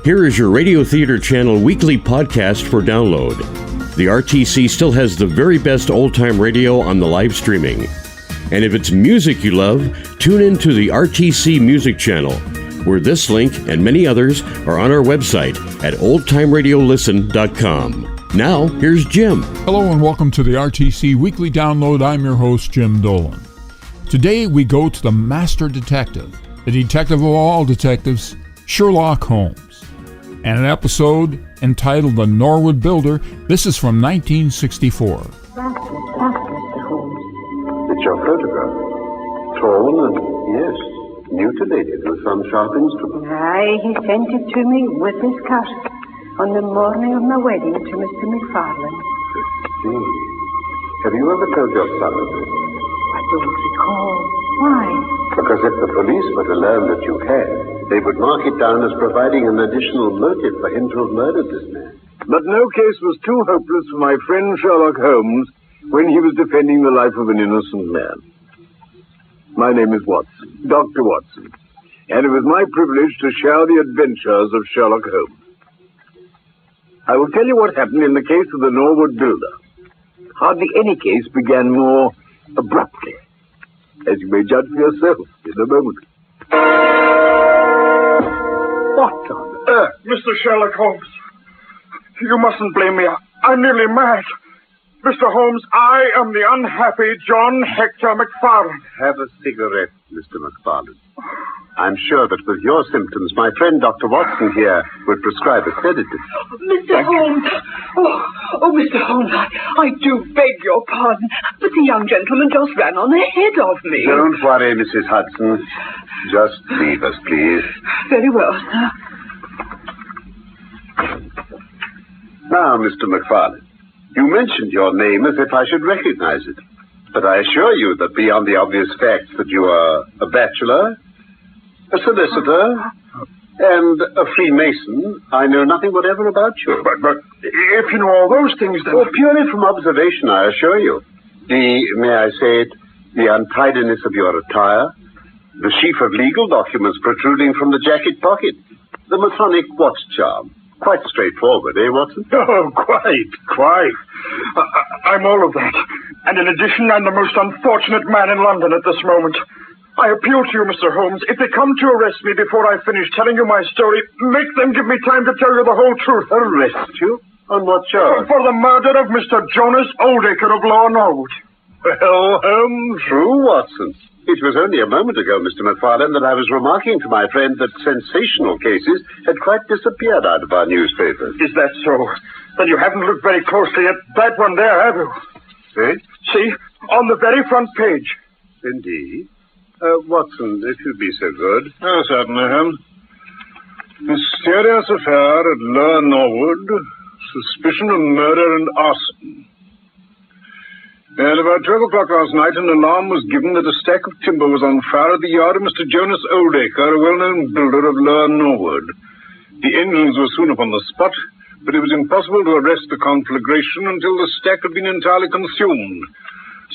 Here is your Radio Theater Channel weekly podcast for download. The RTC still has the very best old-time radio on the live streaming. And if it's music you love, tune in to the RTC Music Channel, where this link and many others are on our website at oldtimeradiolisten.com. Now, here's Jim. Hello and welcome to the RTC Weekly Download. I'm your host, Jim Dolan. Today we go to the master detective, the detective of all detectives, Sherlock Holmes, and an episode entitled The Norwood Builder. This is from 1964. It's your photograph. Tall and, yes, mutilated with some sharp instrument. Aye, he sent it to me with his cut on the morning of my wedding to Mr. McFarlane. Have you ever told your son of this? I don't recall. Why? Because if the police were to learn that you had, they would mark it down as providing an additional motive for him to have murdered this man. But no case was too hopeless for my friend Sherlock Holmes when he was defending the life of an innocent man. My name is Watson, Dr. Watson, and it was my privilege to share the adventures of Sherlock Holmes. I will tell you what happened in the case of the Norwood Builder. Hardly any case began more abruptly, as you may judge for yourself in a moment. What on earth? Mr. Sherlock Holmes, you mustn't blame me. I'm nearly mad. Mr. Holmes, I am the unhappy John Hector McFarlane. Have a cigarette, Mr. McFarlane. I'm sure that with your symptoms, my friend Dr. Watson here would prescribe a sedative. Mr. Holmes! Oh, Mr. Holmes, I do beg your pardon, but the young gentleman just ran on ahead of me. Don't worry, Mrs. Hudson. Just leave us, please. Very well, sir. Now, Mr. McFarlane, you mentioned your name as if I should recognize it. But I assure you that beyond the obvious facts that you are a bachelor, a solicitor, and a Freemason, I know nothing whatever about you. But if you know all those things, then... Well, purely from observation, I assure you. May I say it, the untidiness of your attire, the sheaf of legal documents protruding from the jacket pocket, the Masonic watch charm. Quite straightforward, eh, Watson? Oh, quite. I'm all of that. And in addition, I'm the most unfortunate man in London at this moment. I appeal to you, Mr. Holmes, if they come to arrest me before I finish telling you my story, make them give me time to tell you the whole truth. Arrest you? On what charge? For the murder of Mr. Jonas Oldacre of Law Norwood. Well, true, Watson. It was only a moment ago, Mr. McFarlane, that I was remarking to my friend that sensational cases had quite disappeared out of our newspapers. Is that so? Then you haven't looked very closely at that one there, have you? See? On the very front page. Indeed. Watson, if you'd be so good. Oh, certainly, Holmes. Mysterious affair at Law Norwood. Suspicion of murder and arson. At about 12 o'clock last night, an alarm was given that a stack of timber was on fire at the yard of Mr. Jonas Oldacre, a well-known builder of Law Norwood. The engines were soon upon the spot, but it was impossible to arrest the conflagration until the stack had been entirely consumed.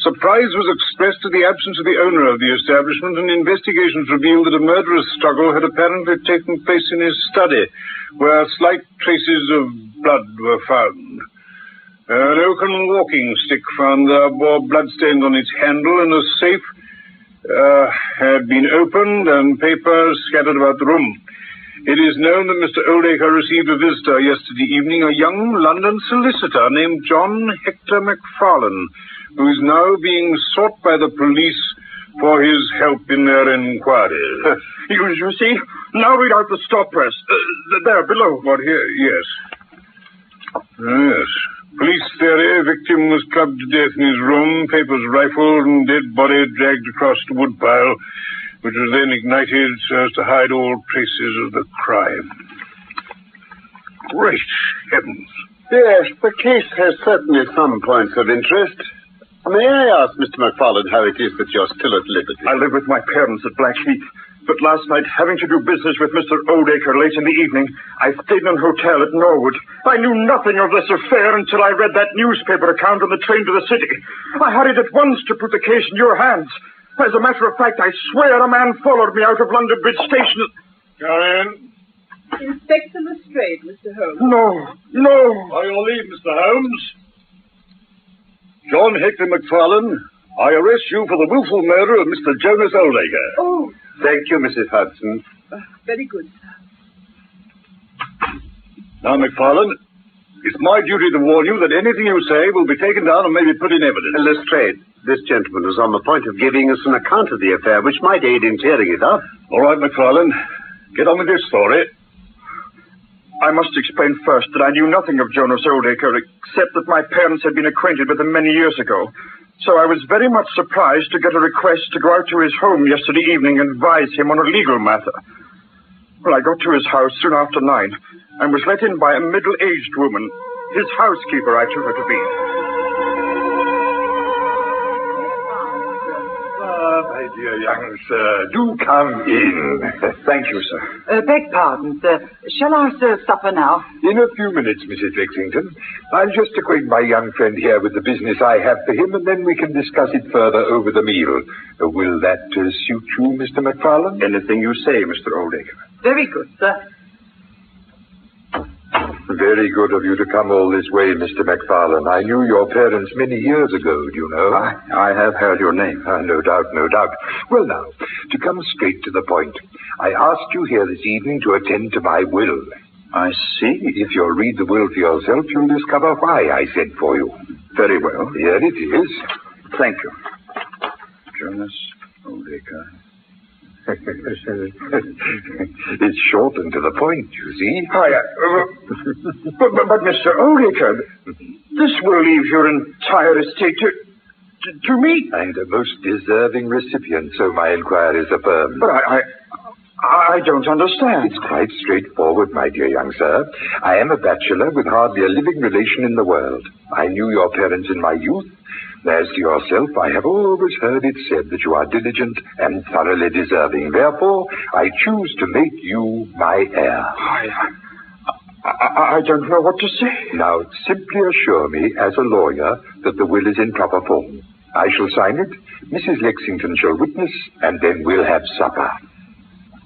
Surprise was expressed at the absence of the owner of the establishment, and investigations revealed that a murderous struggle had apparently taken place in his study, where slight traces of blood were found. An oaken walking stick found there bore bloodstains on its handle, and a safe had been opened and papers scattered about the room. It is known that Mr. Oldacre received a visitor yesterday evening, a young London solicitor named John Hector McFarlane, who is now being sought by the police for his help in their inquiries. You see? Now read out the stop press. There, below. What, here? Yes. Yes. Police theory, victim was clubbed to death in his room, papers rifled, and dead body dragged across the woodpile, which was then ignited so as to hide all traces of the crime. Great heavens. Yes, the case has certainly some points of interest. May I ask, Mr. McFarlane, how it is that you're still at liberty? I live with my parents at Blackheath. But last night, having to do business with Mr. Oldacre late in the evening, I stayed in an hotel at Norwood. I knew nothing of this affair until I read that newspaper account on the train to the city. I hurried at once to put the case in your hands. As a matter of fact, I swear a man followed me out of London Bridge Station. Come in. Inspector Lestrade, Mr. Holmes. No. By your leave, Mr. Holmes. John Hector McFarlane, I arrest you for the willful murder of Mr. Jonas Oldacre. Oh, Thank you, Mrs. Hudson. very good, sir. Now, McFarlane, it's my duty to warn you that anything you say will be taken down and maybe put in evidence. Lestrade, this gentleman was on the point of giving us an account of the affair, which might aid in clearing it up. All right, McFarlane, get on with this story. I must explain first that I knew nothing of Jonas Oldacre except that my parents had been acquainted with him many years ago. So I was very much surprised to get a request to go out to his home yesterday evening and advise him on a legal matter. Well, I got to his house soon after 9 and was let in by a middle-aged woman. His housekeeper, I took her to be. My dear young sir, do come in. Thank you, sir. Beg pardon, sir. Shall I serve supper now? In a few minutes, Mrs. Lexington. I'll just acquaint my young friend here with the business I have for him, and then we can discuss it further over the meal. Will that suit you, Mr. McFarlane? Anything you say, Mr. Oldacre. Very good, sir. Very good of you to come all this way, Mr. McFarlane. I knew your parents many years ago, do you know? I have heard your name. No doubt, no doubt. Well, now, to come straight to the point, I asked you here this evening to attend to my will. I see. If you'll read the will for yourself, you'll discover why I sent for you. Very well. Here it is. Thank you. Jonas Oldacre. It's short and to the point, you see. But Mr. Oldacre, this will leave your entire estate to me. And a most deserving recipient, so my inquiries affirm. But I don't understand. It's quite straightforward, my dear young sir. I am a bachelor with hardly a living relation in the world. I knew your parents in my youth. As to yourself, I have always heard it said that you are diligent and thoroughly deserving. Therefore, I choose to make you my heir. I don't know what to say. Now, simply assure me, as a lawyer, that the will is in proper form. I shall sign it, Mrs. Lexington shall witness, and then we'll have supper.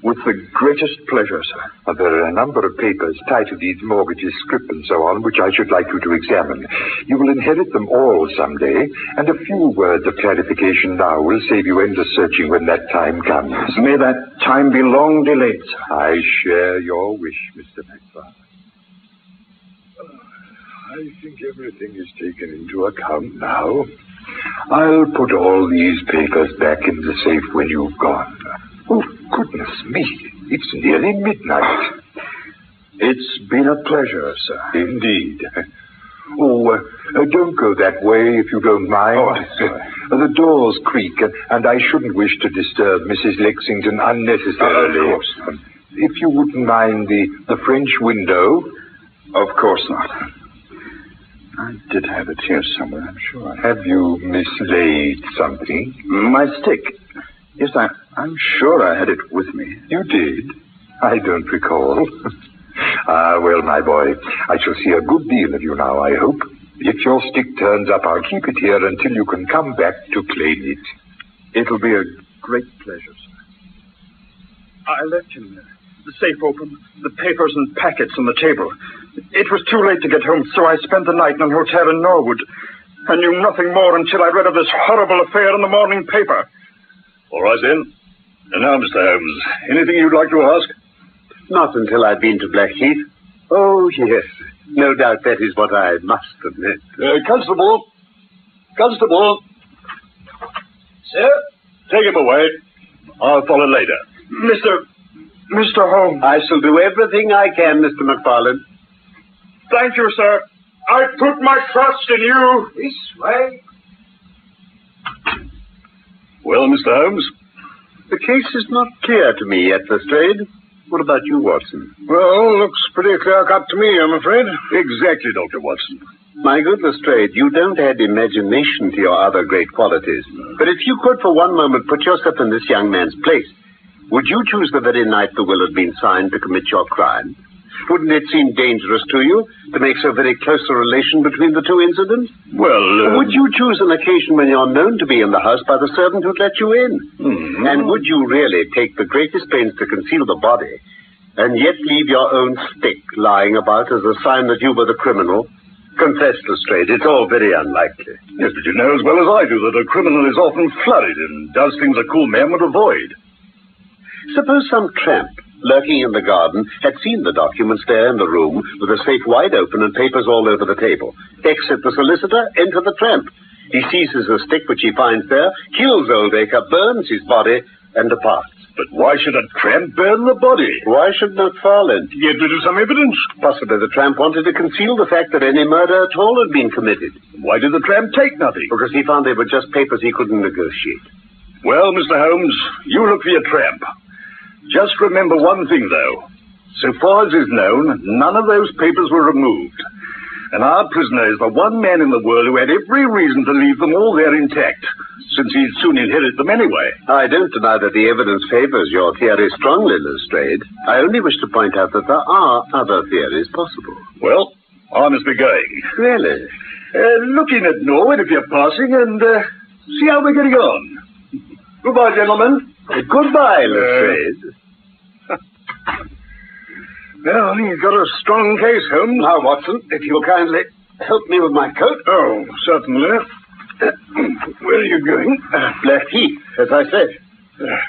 With the greatest pleasure, sir. There are a number of papers, title deeds, mortgages, scrip, and so on, which I should like you to examine. You will inherit them all someday, and a few words of clarification now will save you endless searching when that time comes. May that time be long delayed, sir. I share your wish, Mr. McFarlane. I think everything is taken into account now. I'll put all these papers back in the safe when you've gone. Oh, goodness me. It's nearly midnight. It's been a pleasure, sir. Indeed. Oh, don't go that way if you don't mind. Oh, I'm sorry. The doors creak, and I shouldn't wish to disturb Mrs. Lexington unnecessarily. Of course not. If you wouldn't mind the French window. Of course not. I did have it here somewhere, I'm sure. Have you mislaid something? My stick. Yes, I'm sure I had it with me. You did? I don't recall. Well, my boy, I shall see a good deal of you now, I hope. If your stick turns up, I'll keep it here until you can come back to claim it. It'll be a great pleasure, sir. I left him there. The safe open, the papers and packets on the table. It was too late to get home, so I spent the night in an hotel in Norwood. I knew nothing more until I read of this horrible affair in the morning paper. All right, then. And now, Mr. Holmes, anything you'd like to ask? Not until I've been to Blackheath. Oh, yes. No doubt that is what I must admit. Constable. Constable. Sir? Take him away. I'll follow later. Mr. Holmes. I shall do everything I can, Mr. McFarlane. Thank you, sir. I put my trust in you. This way. Well, Mr. Holmes? The case is not clear to me yet, Lestrade. What about you, Watson? Well, looks pretty clear-cut to me, I'm afraid. Exactly, Dr. Watson. My good Lestrade, you don't add imagination to your other great qualities. But if you could for one moment put yourself in this young man's place, would you choose the very night the will had been signed to commit your crime? Wouldn't it seem dangerous to you to make so very close a relation between the two incidents? Well, Would you choose an occasion when you're known to be in the house by the servant who'd let you in? Mm-hmm. And would you really take the greatest pains to conceal the body and yet leave your own stick lying about as a sign that you were the criminal? Confess, Lestrade, it's all very unlikely. Yes, but you know as well as I do that a criminal is often flurried and does things a cool man would avoid. Suppose some tramp lurking in the garden had seen the documents there in the room with the safe wide open and papers all over the table. Exit the solicitor, enter the tramp. He seizes a stick which he finds there, kills Oldacre, burns his body, and departs. But why should a tramp burn the body? Why should McFarlane? To get rid of some evidence. Possibly the tramp wanted to conceal the fact that any murder at all had been committed. Why did the tramp take nothing? Because he found they were just papers he couldn't negotiate. Well, Mr. Holmes, you look for your tramp. Just remember one thing, though. So far as is known, none of those papers were removed. And our prisoner is the one man in the world who had every reason to leave them all there intact, since he'd soon inherit them anyway. I don't deny that the evidence favors your theory strongly, Lestrade. I only wish to point out that there are other theories possible. Well, I must be going. Really? Look in at Norwood if you're passing and see how we're getting on. Goodbye, gentlemen. Goodbye, Lestrade. Well, he's got a strong case, Holmes. Now, Watson, if you'll kindly help me with my coat. Oh, certainly. Where are you going? Blackheath, as I said.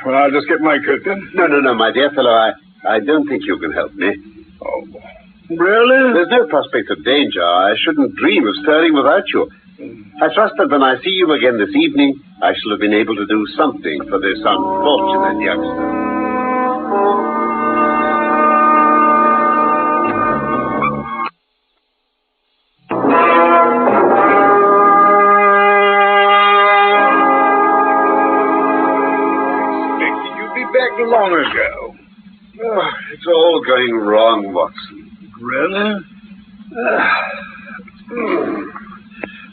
Well, I'll just get my coat then. No, my dear fellow, I don't think you can help me. Oh, really? There's no prospect of danger. I shouldn't dream of stirring without you. I trust that when I see you again this evening, I shall have been able to do something for this unfortunate youngster. Long ago. Oh, it's all going wrong, Watson. Really?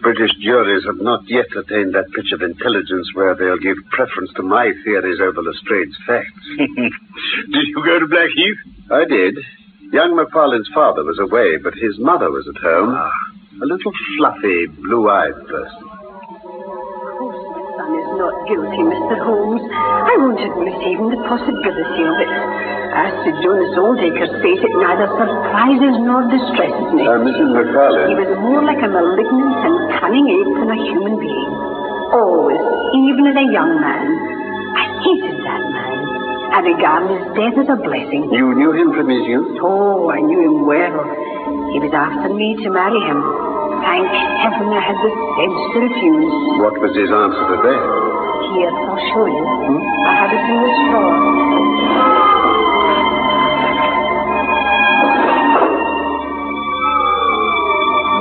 British juries have not yet attained that pitch of intelligence where they'll give preference to my theories over Lestrade's facts. Did you go to Blackheath? I did. Young McFarlane's father was away, but his mother was at home. A little fluffy, blue-eyed person. Son is not guilty, Mr. Holmes. I won't admit even the possibility of it. As to Jonas Oldacre's fate, it neither surprises nor distresses me. Mrs. McFarlane. He was more like a malignant and cunning ape than a human being. Always, even as a young man. I hated that man. I regard his death as a blessing. You knew him from his youth? Oh, I knew him well. He was after me to marry him. Thank heaven I had the sense to refuse. What was his answer to that? Here, I'll show you. I have it in the straw.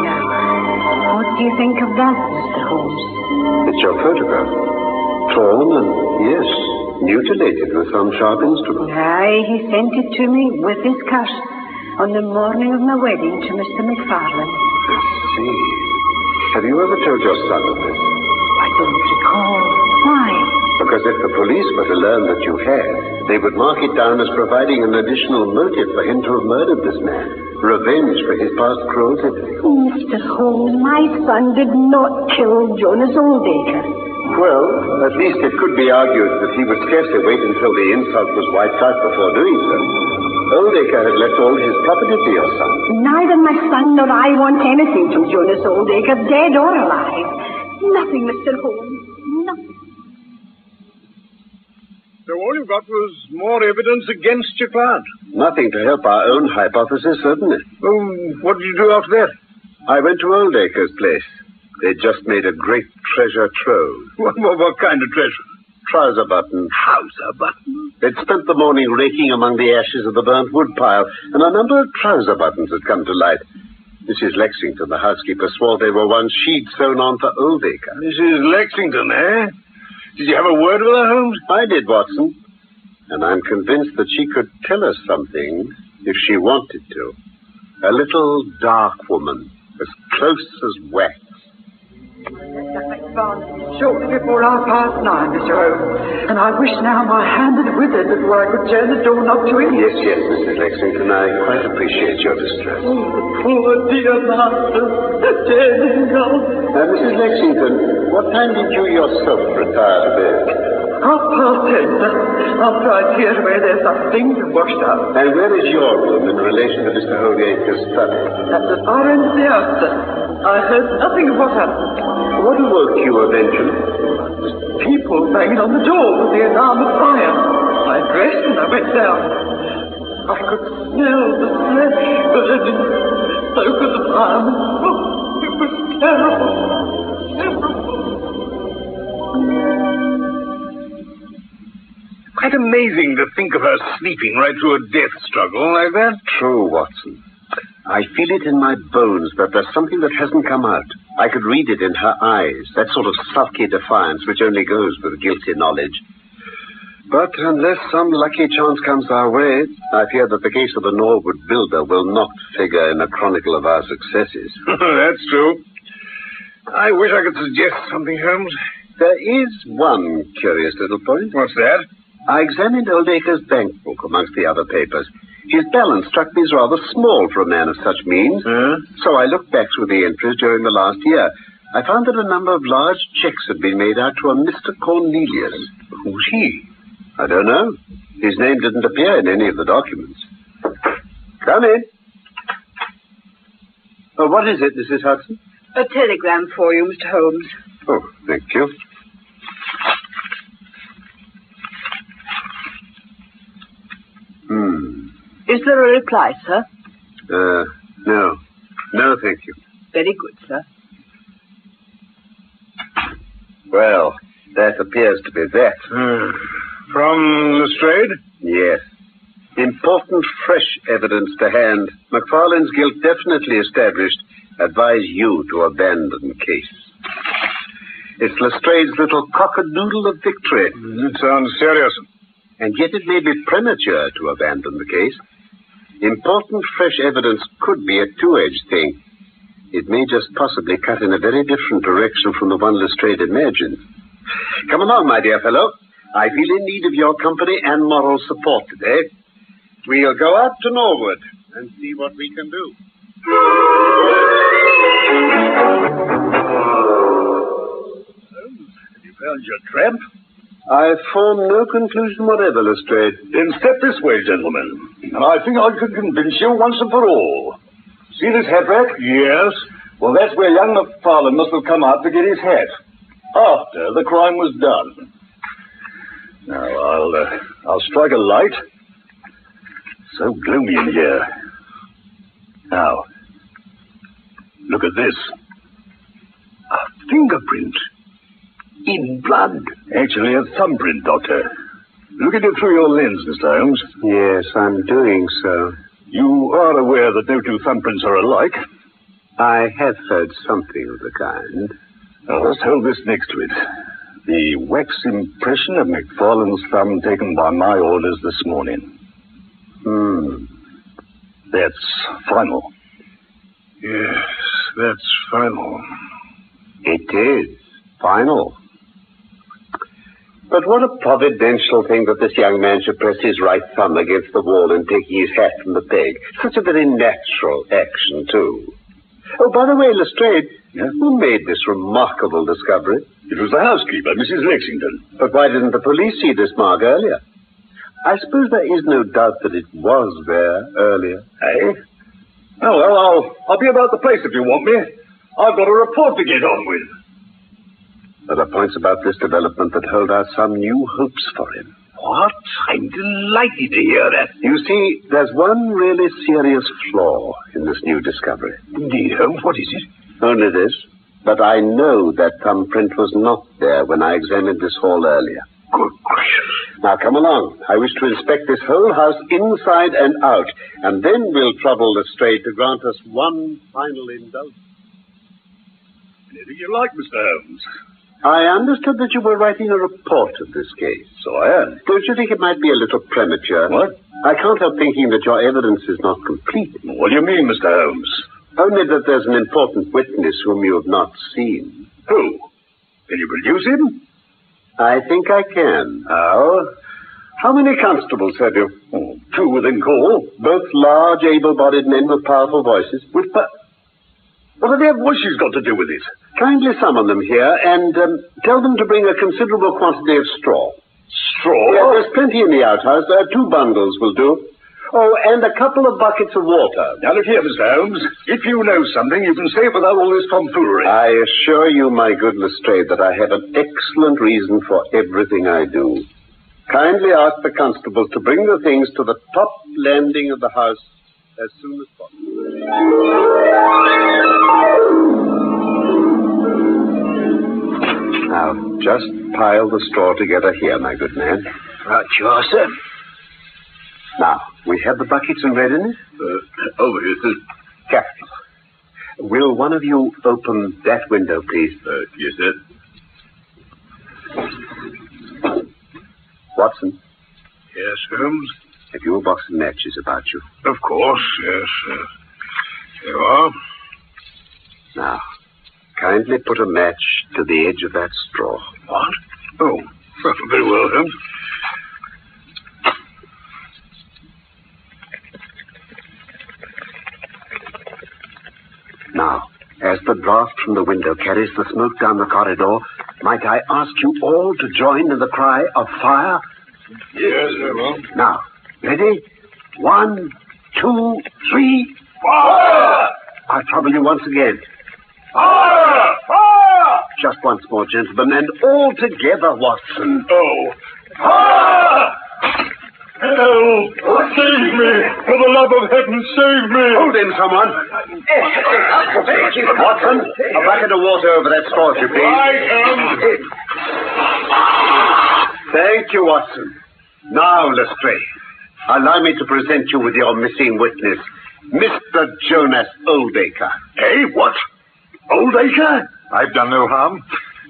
Now, what do you think of that, Mr. Holmes? It's your photograph. Torn and, yes, mutilated with some sharp instrument. Aye, he sent it to me with his curse on the morning of my wedding to Mr. McFarlane. See. Have you ever told your son of this? I don't recall. Why? Because if the police were to learn that you had, they would mark it down as providing an additional motive for him to have murdered this man. Revenge for his past cruelty. Mr. Holmes, my son did not kill Jonas Oldacre. Well, at least it could be argued that he would scarcely wait until the insult was wiped out before doing so. Oldacre had left all his property to your son. Neither my son nor I want anything from Jonas Oldacre, dead or alive. Nothing, Mr. Holmes. Nothing. So all you got was more evidence against your client? Nothing to help our own hypothesis, certainly. Oh, what did you do after that? I went to Oldacre's place. They'd just made a great treasure trove. What kind of treasure? Trouser buttons. Trouser buttons? They'd spent the morning raking among the ashes of the burnt wood pile, and a number of trouser buttons had come to light. Mrs. Lexington, the housekeeper, swore they were ones she'd sewn on for Oldacre. Mrs. Lexington, eh? Did you have a word with her, Holmes? I did, Watson. And I'm convinced that she could tell us something if she wanted to. A little dark woman, as close as wax. Shortly before 9:30, Mr. Holmes. And I wish now my hand had withered before I could turn the door knob to him. Yes, Mrs. Lexington, I quite appreciate your distress. Oh, the poor dear master, dead and gone. Mrs. Lexington, what time did you yourself retire to bed? 10:30, sir. After I cleared away there's nothing and washed up. And where is your room in relation to Mr. Holdaker's study? At the far end of the house, sir. I heard nothing of what happened. What awoke you eventually? People banging on the door with the alarm of fire. I dressed and I went down. I could smell the flesh burning. So could the fireman. Oh, it was terrible. Terrible. Quite amazing to think of her sleeping right through a death struggle like that. True, Watson. I feel it in my bones that there's something that hasn't come out. I could read it in her eyes, that sort of sulky defiance which only goes with guilty knowledge. But unless some lucky chance comes our way, I fear that the case of the Norwood builder will not figure in the chronicle of our successes. That's true. I wish I could suggest something, Holmes. There is one curious little point. What's that? I examined Oldaker's bank book amongst the other papers. His balance struck me as rather small for a man of such means. So I looked back through the entries during the last year. I found that a number of large checks had been made out to a Mr. Cornelius. Who's he? I don't know. His name didn't appear in any of the documents. Come in. Oh, what is it, Mrs. Hudson? A telegram for you, Mr. Holmes. Oh, thank you. Is there a reply, sir? No. No, thank you. Very good, sir. Well, that appears to be that. From Lestrade? Yes. Important fresh evidence to hand. McFarlane's guilt definitely established. Advise you to abandon case. It's Lestrade's little cockadoodle of victory. It sounds serious. And yet it may be premature to abandon the case. Important fresh evidence could be a two-edged thing. It may just possibly cut in a very different direction from the one Lestrade imagined. Come along, my dear fellow. I feel in need of your company and moral support today. We'll go out to Norwood and see what we can do. Have you found your tramp? I form no conclusion whatever, Lestrade. Then step this way, gentlemen. And I think I can convince you once and for all. See this hat rack? Yes. Well, that's where young McFarlane must have come out to get his hat. After the crime was done. Now, I'll strike a light. So gloomy in here. Now, look at this. A fingerprint. In blood. Actually, a thumbprint, Doctor. Look at it through your lens, Mr. Holmes. Yes, I'm doing so. You are aware that no two thumbprints are alike? I have heard something of the kind. Now, let's hold this next to it. The wax impression of McFarlane's thumb taken by my orders this morning. That's final. Yes, that's final. It is final. But what a providential thing that this young man should press his right thumb against the wall and take his hat from the peg. Such a very natural action, too. Oh, by the way, Lestrade, who made this remarkable discovery? It was the housekeeper, Mrs. Lexington. But why didn't the police see this mark earlier? I suppose there is no doubt that it was there earlier. Eh? Oh, well, I'll be about the place if you want me. I've got a report to get on with. There are points about this development that hold out some new hopes for him. What? I'm delighted to hear that. You see, there's one really serious flaw in this new discovery. Indeed, Holmes, what is it? Only this, that I know that thumbprint was not there when I examined this hall earlier. Good gracious. Now, come along. I wish to inspect this whole house inside and out, and then we'll trouble Lestrade to grant us one final indulgence. Anything you like, Mr. Holmes. I understood that you were writing a report of this case. So I am. Don't you think it might be a little premature? What? I can't help thinking that your evidence is not complete. What do you mean, Mr. Holmes? Only that there's an important witness whom you have not seen. Who? Can you produce him? I think I can. How many constables have you? Oh, 2 within call. Both large, able-bodied men with powerful voices. What have their voices got to do with it? Kindly summon them here and tell them to bring a considerable quantity of straw. Straw? Yeah, there's plenty in the outhouse. 2 bundles will do. Oh, and a couple of buckets of water. Now, look here, Mr. Holmes. If you know something, you can say it without all this tomfoolery. I assure you, my good Lestrade, that I have an excellent reason for everything I do. Kindly ask the constables to bring the things to the top landing of the house as soon as possible. Now, just pile the straw together here, my good man. Right, you are, sir. Now, we have the buckets in readiness? Over here, sir. Capital. Will one of you open that window, please? Yes, sir. Watson, Yes, Holmes? have you a box of matches about you? Of course, yes. Here you are. Now, kindly put a match to the edge of that straw. What? Oh, very well, Holmes. Now, as the draft from the window carries the smoke down the corridor, might I ask you all to join in the cry of fire? Yes, very well. Now, ready? 1, 2, 3. Fire! I'll trouble you once again. Fire! Fire! Just once more, gentlemen, and all together, Watson. Oh. Fire! Help! Save me! For the love of heaven, save me! Hold him, someone. Watson, a bucket of water over that straw, if you please. Right, Thank you, Watson. Now, Lestrade, allow me to present you with your missing witness, Mr. Jonas Oldacre. Eh, what? Oldacre? I've done no harm.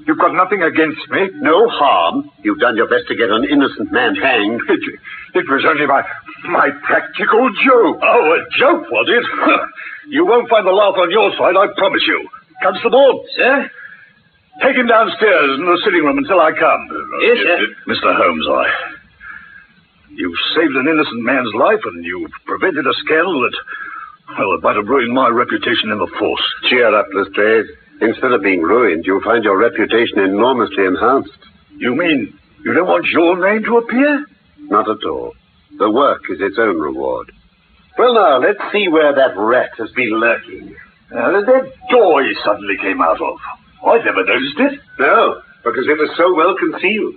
You've got nothing against me. No harm. You've done your best to get an innocent man hanged. It was only my practical joke. Oh, a joke, was it? You won't find the laugh on your side, I promise you. Constable? Sir? Take him downstairs in the sitting room until I come. Yes, sir. Mr. Holmes, you've saved an innocent man's life, and you've prevented a scandal that, well, it might have ruined my reputation in the force. Cheer up, Lestrade. Instead of being ruined, you'll find your reputation enormously enhanced. You mean you don't want your name to appear? Not at all. The work is its own reward. Well, now, let's see where that rat has been lurking. That door he suddenly came out of. I never noticed it. No, because it was so well concealed.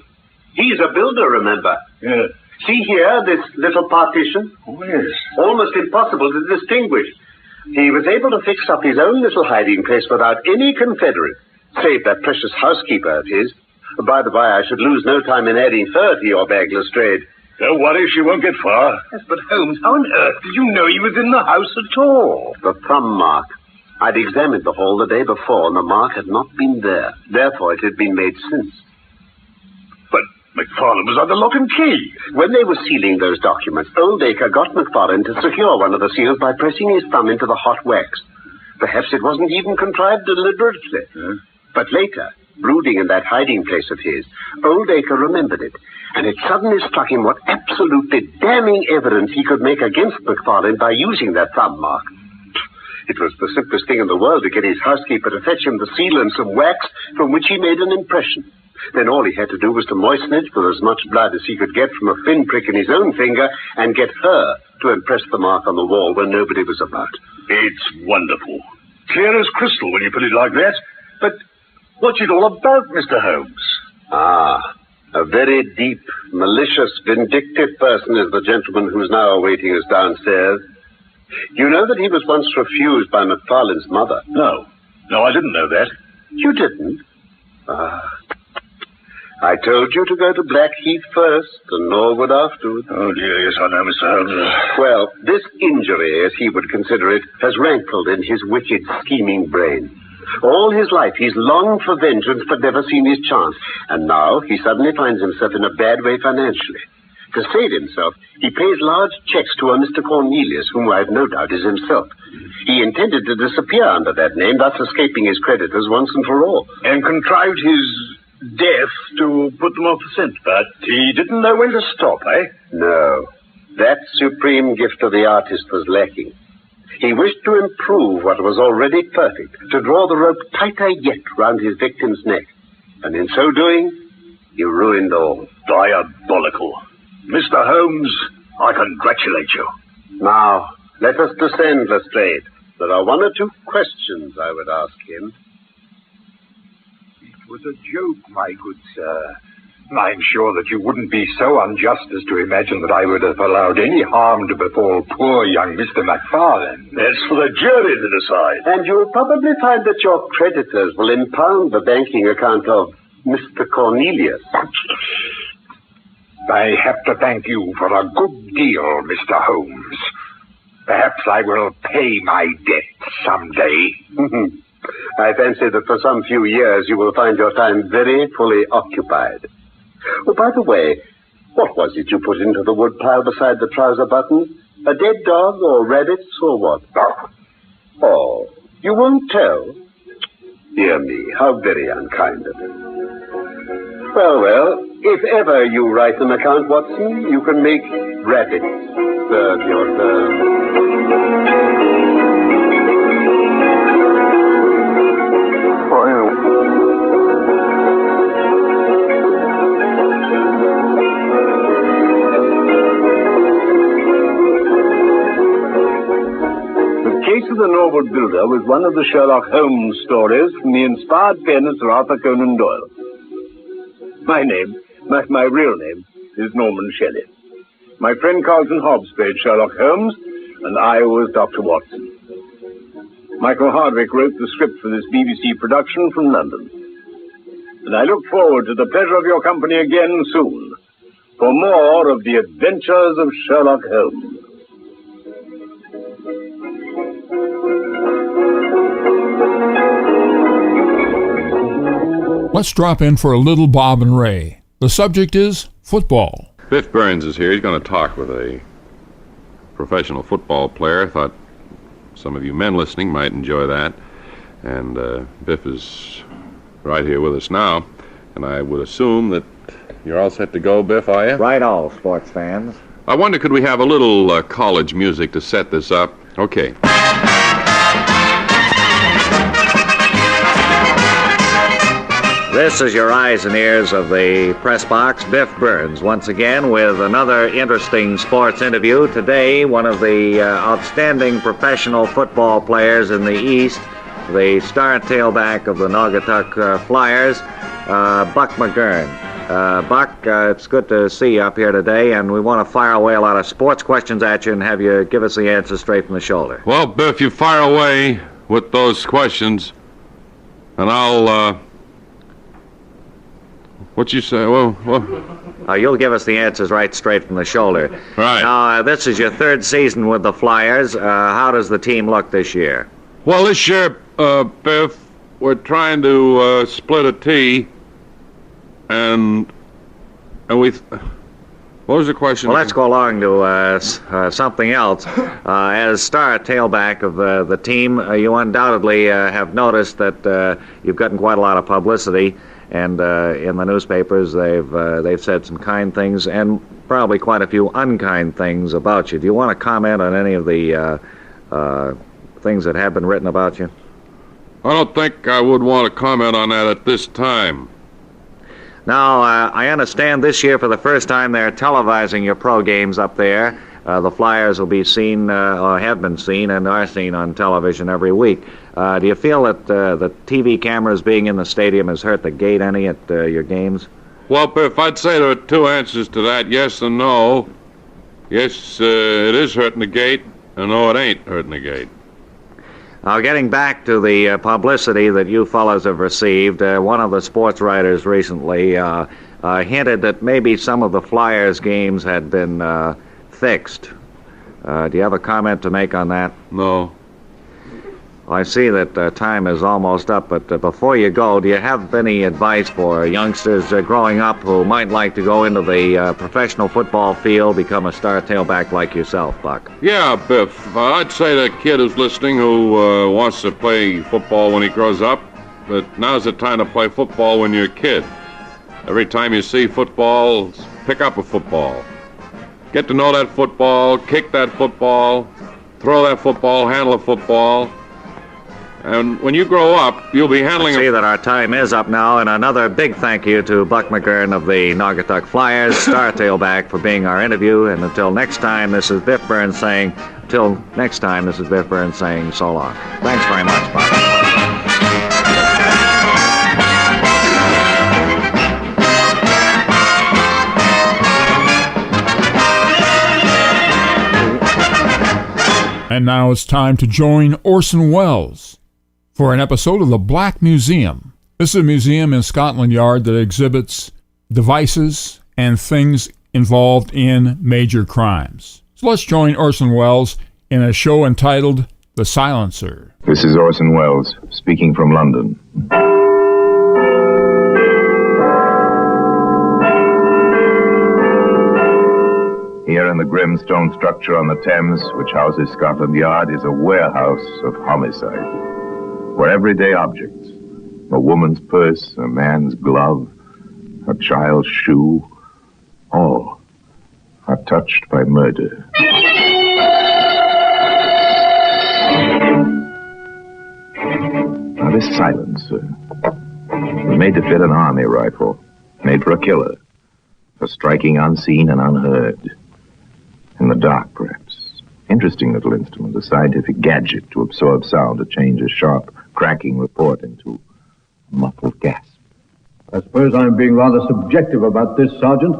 He's a builder, remember? Yeah. See here, this little partition? Oh, yes. Almost impossible to distinguish. He was able to fix up his own little hiding place without any confederate, save that precious housekeeper of his. By the by, I should lose no time in adding fur to your bag, Lestrade. Don't worry, she won't get far. Yes, but Holmes, how on earth did you know he was in the house at all? The thumb mark. I'd examined the hall the day before, and the mark had not been there. Therefore, it had been made since. But McFarlane was under lock and key. When they were sealing those documents, Oldacre got McFarlane to secure one of the seals by pressing his thumb into the hot wax. Perhaps it wasn't even contrived deliberately. But later, brooding in that hiding place of his, Oldacre remembered it, and it suddenly struck him what absolutely damning evidence he could make against McFarlane by using that thumb mark. It was the simplest thing in the world to get his housekeeper to fetch him the seal and some wax from which he made an impression. Then all he had to do was to moisten it with as much blood as he could get from a pinprick in his own finger and get her to impress the mark on the wall when nobody was about. It's wonderful. Clear as crystal when you put it like that. But what's it all about, Mr. Holmes? A very deep, malicious, vindictive person is the gentleman who's now awaiting us downstairs. You know that he was once refused by McFarlane's mother? No, I didn't know that. You didn't? I told you to go to Blackheath first and Norwood afterwards. Oh, dear, yes, I know, Mr. Holmes. Well, this injury, as he would consider it, has rankled in his wicked, scheming brain. All his life he's longed for vengeance but never seen his chance. And now he suddenly finds himself in a bad way financially. To save himself, he pays large checks to a Mr. Cornelius, whom I have no doubt is himself. He intended to disappear under that name, thus escaping his creditors once and for all. And contrived his death to put them off the scent. But he didn't know when to stop, eh? No. That supreme gift of the artist was lacking. He wished to improve what was already perfect, to draw the rope tighter yet round his victim's neck. And in so doing, You ruined all. Diabolical. Mr. Holmes, I congratulate you. Now, let us descend, Lestrade. There are one or two questions I would ask him. It was a joke, my good sir. I'm sure that you wouldn't be so unjust as to imagine that I would have allowed any harm to befall poor young Mr. MacFarlane. That's for the jury to decide. And you'll probably find that your creditors will impound the banking account of Mr. Cornelius. I have to thank you for a good deal, Mr. Holmes. Perhaps I will pay my debt someday. I fancy that for some few years you will find your time very fully occupied. Oh, by the way, what was it you put into the woodpile beside the trouser button? A dead dog or rabbits or what? Oh, you won't tell? Dear me, how very unkind of you. Well, if ever you write an account, Watson, you can make rabbits serve your turn. The Case of the Norwood Builder was one of the Sherlock Holmes stories from the inspired pen of Sir Arthur Conan Doyle. My real name is Norman Shelley. My friend Carlton Hobbs played Sherlock Holmes, and I was Dr. Watson. Michael Hardwick wrote the script for this BBC production from London. And I look forward to the pleasure of your company again soon for more of the adventures of Sherlock Holmes. Let's drop in for a little Bob and Ray. The subject is football. Biff Burns is here. He's going to talk with a professional football player. I thought some of you men listening might enjoy that. And Biff is right here with us now. And I would assume that you're all set to go, Biff, are you? Right all, sports fans. I wonder, could we have a little college music to set this up? Okay. This is your eyes and ears of the press box, Biff Burns, once again with another interesting sports interview. Today, one of the outstanding professional football players in the East, the star tailback of the Naugatuck Flyers, Buck McGurn. Buck, it's good to see you up here today, and we want to fire away a lot of sports questions at you and have you give us the answers straight from the shoulder. Well, Biff, you fire away with those questions, and I'll... What you say? Well... You'll give us the answers right straight from the shoulder. Right. Now, this is your third season with the Flyers. How does the team look this year? Well, this year, Biff, we're trying to split a T, and we... What was the question? Well, let's go along to something else. As star tailback of the team, you undoubtedly have noticed that you've gotten quite a lot of publicity. And in the newspapers, they've said some kind things and probably quite a few unkind things about you. Do you want to comment on any of the things that have been written about you? I don't think I would want to comment on that at this time. Now, I understand this year for the first time they're televising your pro games up there. The Flyers will be seen, or have been seen, and are seen on television every week. Do you feel that the TV cameras being in the stadium has hurt the gait any at your games? Well, Biff, I'd say there are two answers to that, yes and no. Yes, it is hurting the gait, and no, it ain't hurting the gait. Now, getting back to the publicity that you fellows have received, one of the sports writers recently hinted that maybe some of the Flyers games had been fixed. Do you have a comment to make on that? No. I see that time is almost up, but before you go, do you have any advice for youngsters growing up who might like to go into the professional football field, become a star tailback like yourself, Buck? Yeah, Biff. I'd say to a kid who's listening who wants to play football when he grows up, that now's the time to play football when you're a kid. Every time you see football, pick up a football. Get to know that football, kick that football, throw that football, handle a football. And when you grow up, you'll be handling... I see that our time is up now, and another big thank you to Buck McGurn of the Naugatuck Flyers, Star Tailback, for being our interview. And until next time, this is Biff Burns saying so long. Thanks very much, Buck. And now it's time to join Orson Welles for an episode of the Black Museum. This is a museum in Scotland Yard that exhibits devices and things involved in major crimes. So let's join Orson Welles in a show entitled The Silencer. This is Orson Welles, speaking from London. Here in the grim stone structure on the Thames, which houses Scotland Yard, is a warehouse of homicide, where everyday objects, a woman's purse, a man's glove, a child's shoe, all are touched by murder. Now, this silencer was made to fit an army rifle, made for a killer, for striking unseen and unheard. In the dark, perhaps. Interesting little instrument, a scientific gadget to absorb sound, to change a sharp, cracking report into a muffled gasp. I suppose I'm being rather subjective about this, Sergeant,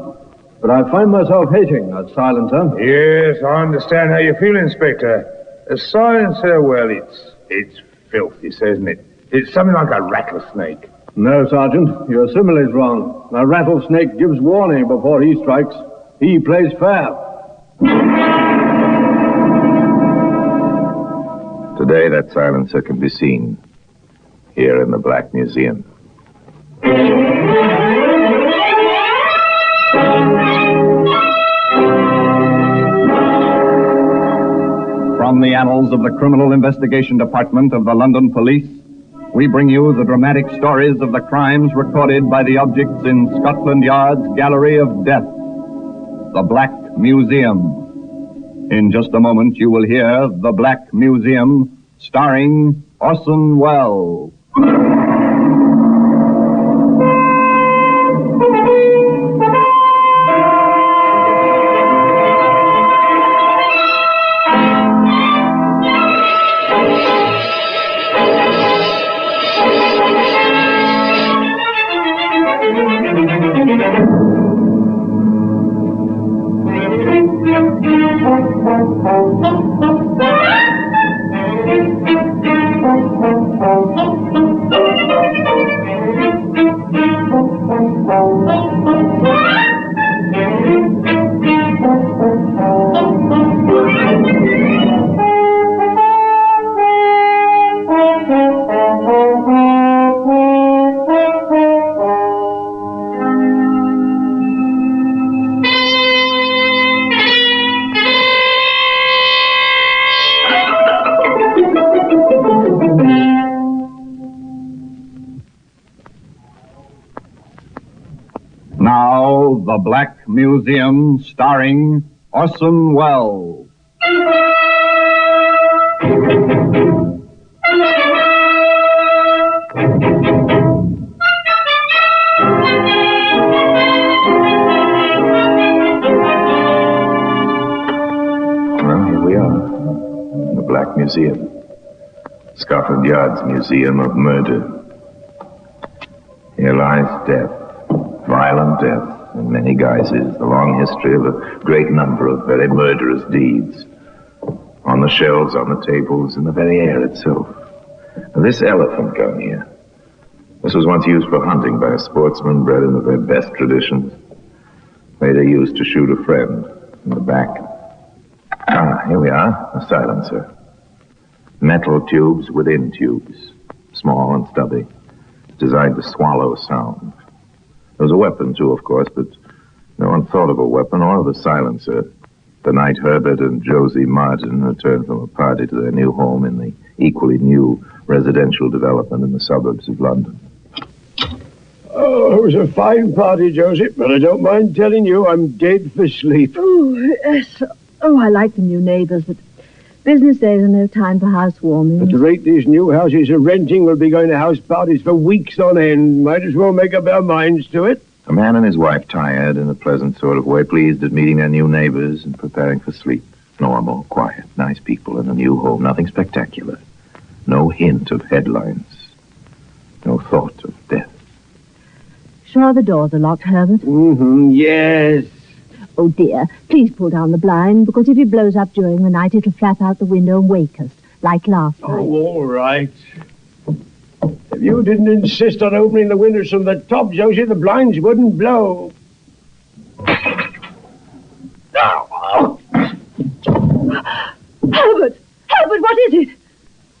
but I find myself hating that silencer. Yes, I understand how you feel, Inspector. A silencer, well, it's filthy, isn't it? It's something like a rattlesnake. No, Sergeant, your simile's wrong. A rattlesnake gives warning before he strikes. He plays fair. Today, that silencer can be seen here in the Black Museum. From the annals of the Criminal Investigation Department of the London Police, we bring you the dramatic stories of the crimes recorded by the objects in Scotland Yard's Gallery of Death, the Black Museum. In just a moment, you will hear The Black Museum, starring Orson Welles. Now, The Black Museum, starring Orson Welles. Well, here we are, in the Black Museum. Scotland Yard's Museum of Murder. Here lies death, violent death, in many guises, the long history of a great number of very murderous deeds. On the shelves, on the tables, in the very air itself. Now, this elephant gun here, this was once used for hunting by a sportsman bred in the very best traditions. Later used to shoot a friend in the back. Here we are, a silencer. Metal tubes within tubes, small and stubby, designed to swallow sound. There was a weapon, too, of course, but no one thought of a weapon or of a silencer the night Herbert and Josie Martin returned from a party to their new home in the equally new residential development in the suburbs of London. Oh, it was a fine party, Josie, but I don't mind telling you I'm dead for sleep. Oh, yes. Oh, I like the new neighbors, but Business days are no time for housewarming. At the rate these new houses are renting, we'll be going to house parties for weeks on end. Might as well make up our minds to it. A man and his wife, tired in a pleasant sort of way, pleased at meeting their new neighbors and preparing for sleep. Normal, quiet, nice people in a new home. Nothing spectacular. No hint of headlines. No thought of death. Sure the doors are locked, Herbert? Mm-hmm, yes. Oh, dear, please pull down the blind, because if it blows up during the night, it'll flap out the window and wake us, like last night. Oh, all right. If you didn't insist on opening the windows from the top, Josie, the blinds wouldn't blow. Herbert! Herbert, what is it?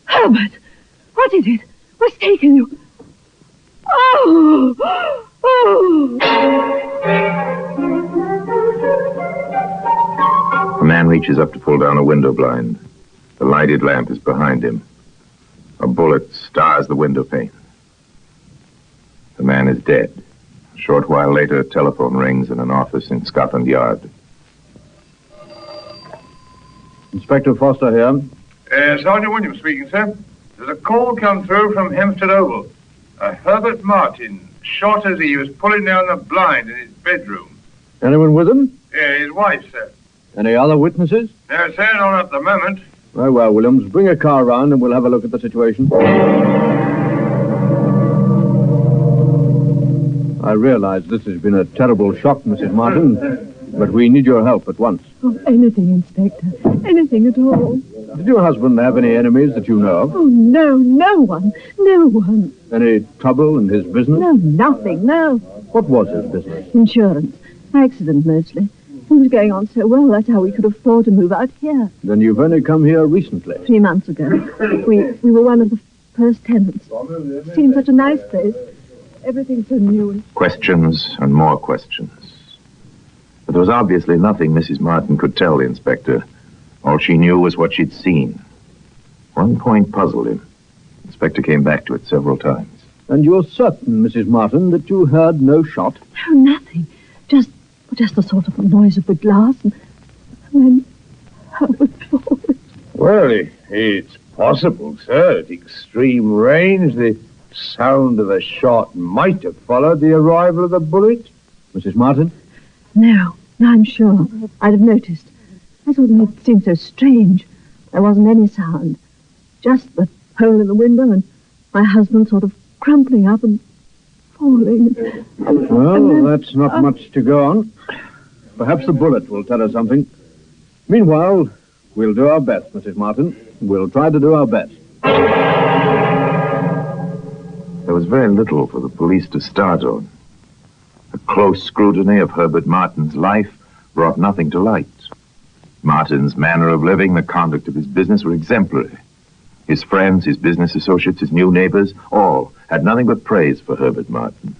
Herbert, what is it? What's taken you? Oh! Oh! A man reaches up to pull down a window blind. The lighted lamp is behind him. A bullet stars the window pane. The man is dead. A short while later, a telephone rings in an office in Scotland Yard. Inspector Foster here. Sergeant Williams speaking, sir. There's a call come through from Hempstead Oval. Herbert Martin shot as he was pulling down the blind in his bedroom. Anyone with him? His wife, sir. Any other witnesses? No, sir, not at the moment. Very well, Williams. Bring a car round and we'll have a look at the situation. I realize this has been a terrible shock, Mrs. Martin, but we need your help at once. Oh, anything, Inspector. Anything at all. Did your husband have any enemies that you know of? Oh, no, no one. No one. Any trouble in his business? No, nothing, no. What was his business? Insurance. Accident, mostly. It was going on so well, that's how we could afford to move out here. Then you've only come here recently. 3 months ago. We were one of the first tenants. It seemed such a nice place. Everything so new. Questions and more questions. But there was obviously nothing Mrs. Martin could tell the inspector. All she knew was what she'd seen. One point puzzled him. The inspector came back to it several times. And you're certain, Mrs. Martin, that you heard no shot? No, nothing. Just the sort of noise of the glass and then Herbert falling. Well, it's possible, sir. At extreme range, the sound of a shot might have followed the arrival of the bullet. Mrs. Martin? No, I'm sure. I'd have noticed. I thought it seemed so strange. There wasn't any sound. Just the hole in the window and my husband sort of crumpling up and falling. Well, that's not much to go on. Perhaps the bullet will tell us something. Meanwhile, we'll do our best, Mrs. Martin. We'll try to do our best. There was very little for the police to start on. A close scrutiny of Herbert Martin's life brought nothing to light. Martin's manner of living, the conduct of his business were exemplary. His friends, his business associates, his new neighbors, all had nothing but praise for Herbert Martin.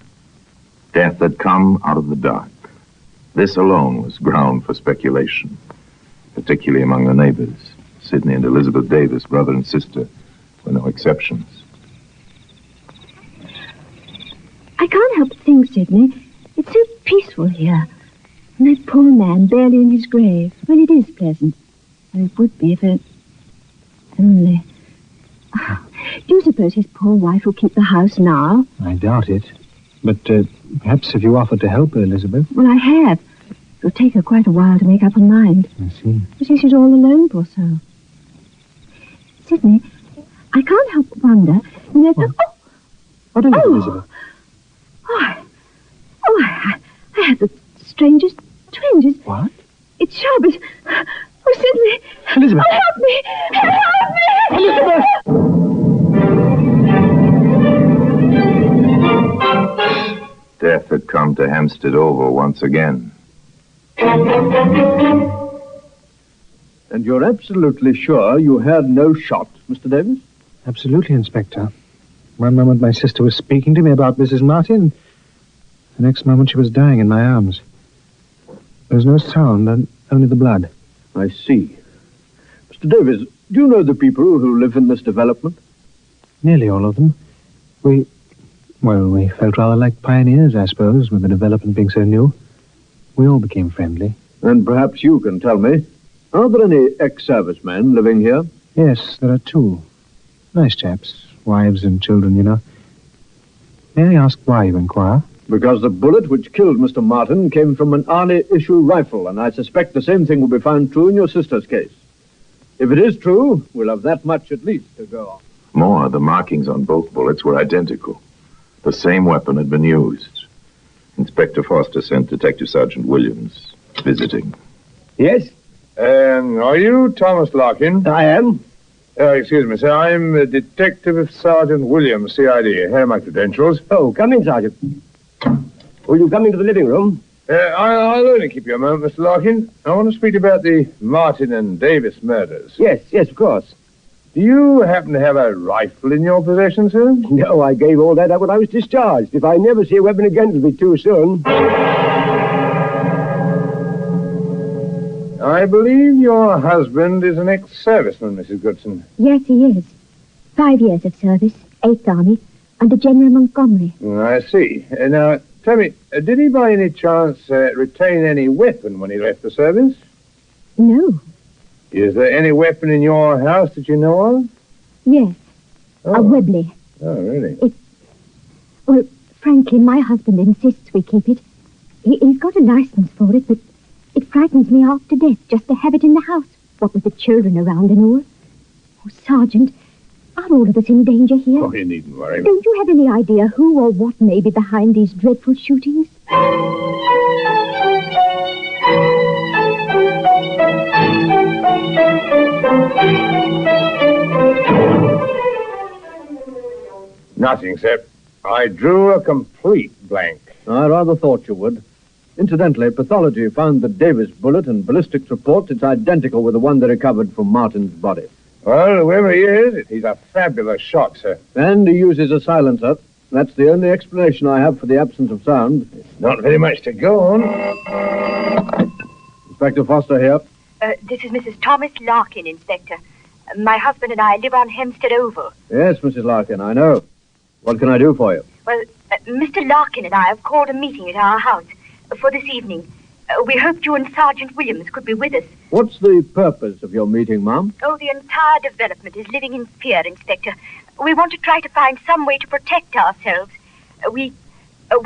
Death had come out of the dark. This alone was ground for speculation, particularly among the neighbors. Sidney and Elizabeth Davis, brother and sister, were no exceptions. I can't help but think, Sidney, it's so peaceful here. And that poor man barely in his grave. Well, it is pleasant. And it would be if it... Only... Do you suppose his poor wife will keep the house now? I doubt it. But perhaps if you offered to help her, Elizabeth. Well, I have. It'll take her quite a while to make up her mind. I see. But she's all alone, poor soul. Sidney, I can't help but wonder... What is it, Elizabeth? I had the strangest twinges. What? It's sharp. Oh, Sidney. Elizabeth. Oh, help me. Help me. Elizabeth. Death had come to Hempstead Oval once again. And you're absolutely sure you heard no shot, Mr. Davis? Absolutely, Inspector. One moment my sister was speaking to me about Mrs. Martin. The next moment she was dying in my arms. There was no sound, and only the blood. I see. Mr. Davis, do you know the people who live in this development? Nearly all of them. We felt rather like pioneers, I suppose, with the development being so new. We all became friendly. And perhaps you can tell me, Are there any ex-servicemen living here? Yes, there are two. Nice chaps. Wives and children, you know. May I ask why you inquire? Because the bullet which killed Mr. Martin came from an Arnie-issue rifle, and I suspect the same thing will be found true in your sister's case. If it is true, we'll have that much at least to go on. More, the markings on both bullets were identical. The same weapon had been used. Inspector Foster sent Detective Sergeant Williams visiting. Yes? Are you Thomas Larkin? I am. Excuse me, sir. I'm Detective Sergeant Williams, CID. Here are my credentials. Oh, come in, Sergeant. Will you come into the living room? I'll only keep you a moment, Mr. Larkin. I want to speak about the Martin and Davis murders. Yes, of course. Do you happen to have a rifle in your possession, sir? No, I gave all that up when I was discharged. If I never see a weapon again, it'll be too soon. I believe your husband is an ex-serviceman, Mrs. Goodson. Yes, he is. 5 years of service, 8th Army, under General Montgomery. I see. Now, tell me, did he by any chance retain any weapon when he left the service? No. Is there any weapon in your house that you know of? Yes. A Webley. Oh, really? Well, frankly, my husband insists we keep it. He's got a license for it, but it frightens me half to death just to have it in the house, what with the children around and all. Oh, Sergeant, are all of us in danger here? Oh, you needn't worry. Don't you have any idea who or what may be behind these dreadful shootings? Nothing, sir. I drew a complete blank. I rather thought you would. Incidentally, pathology found the Davis bullet and ballistics reports it's identical with the one they recovered from Martin's body. Well, whoever he is, he's a fabulous shot, sir. And he uses a silencer. That's the only explanation I have for the absence of sound. Not very much to go on. Inspector Foster here. This is Mrs. Thomas Larkin, Inspector. My husband and I live on Hempstead Oval. Yes, Mrs. Larkin, I know. What can I do for you? Well, Mr. Larkin and I have called a meeting at our house for this evening. We hoped you and Sergeant Williams could be with us. What's the purpose of your meeting, ma'am? Oh, the entire development is living in fear, Inspector. We want to try to find some way to protect ourselves. We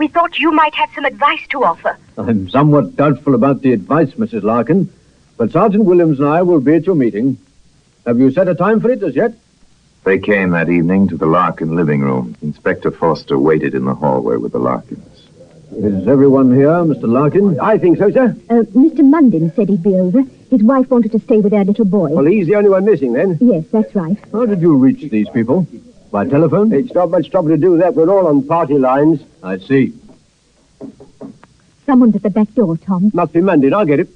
thought you might have some advice to offer. I'm somewhat doubtful about the advice, Mrs. Larkin, but Sergeant Williams and I will be at your meeting. Have you set a time for it as yet? They came that evening to the Larkin living room. Inspector Foster waited in the hallway with the Larkins. Is everyone here, Mr. Larkin? I think so, sir. Mr. Munden said he'd be over. His wife wanted to stay with their little boy. Well, he's the only one missing, then. Yes, that's right. How did you reach these people? By telephone? It's not much trouble to do that. We're all on party lines. I see. Someone's at the back door, Tom. Must be Munden. I'll get it.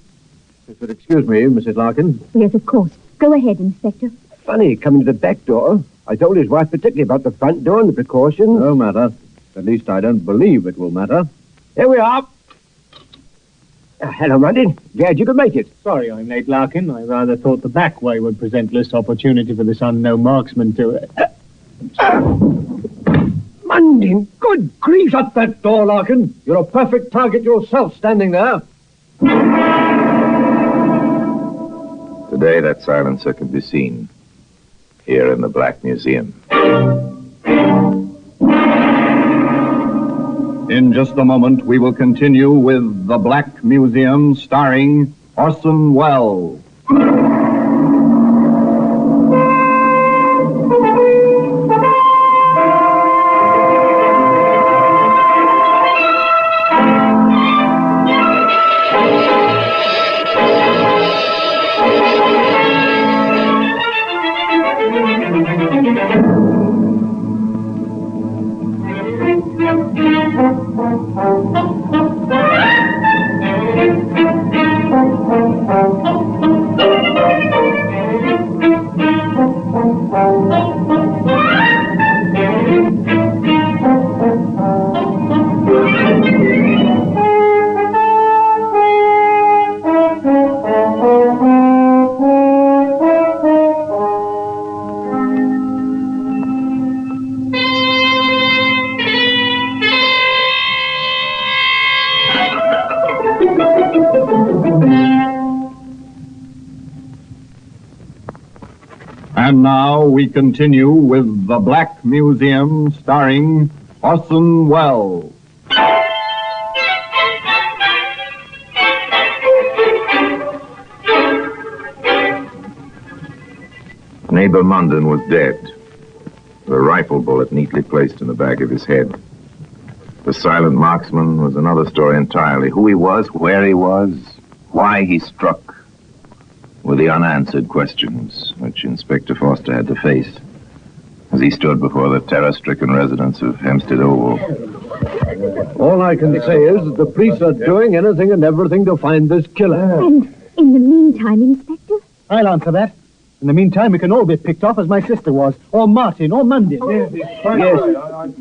If you'll excuse me, Mrs. Larkin. Yes, of course. Go ahead, Inspector. Funny, coming to the back door. I told his wife particularly about the front door and the precautions. No matter. At least I don't believe it will matter. Here we are. Hello, Munden. Glad you could make it. Sorry I'm late, Larkin. I rather thought the back way would present less opportunity for this unknown marksman to... Munden, good grief. Shut that door, Larkin. You're a perfect target yourself standing there. Today, that silencer can be seen here in the Black Museum. In just a moment, we will continue with The Black Museum, starring Orson Welles. And now we continue with The Black Museum, starring Orson Welles. Neighbor Munden was dead, with a rifle bullet neatly placed in the back of his head. The silent marksman was another story entirely. Who he was, where he was, why he struck, were the unanswered questions which Inspector Foster had to face as he stood before the terror-stricken residents of Hempstead Oval. All I can say is that the police are doing anything and everything to find this killer. And in the meantime, Inspector? I'll answer that. In the meantime, we can all be picked off as my sister was, or Martin, or Munden. Yes,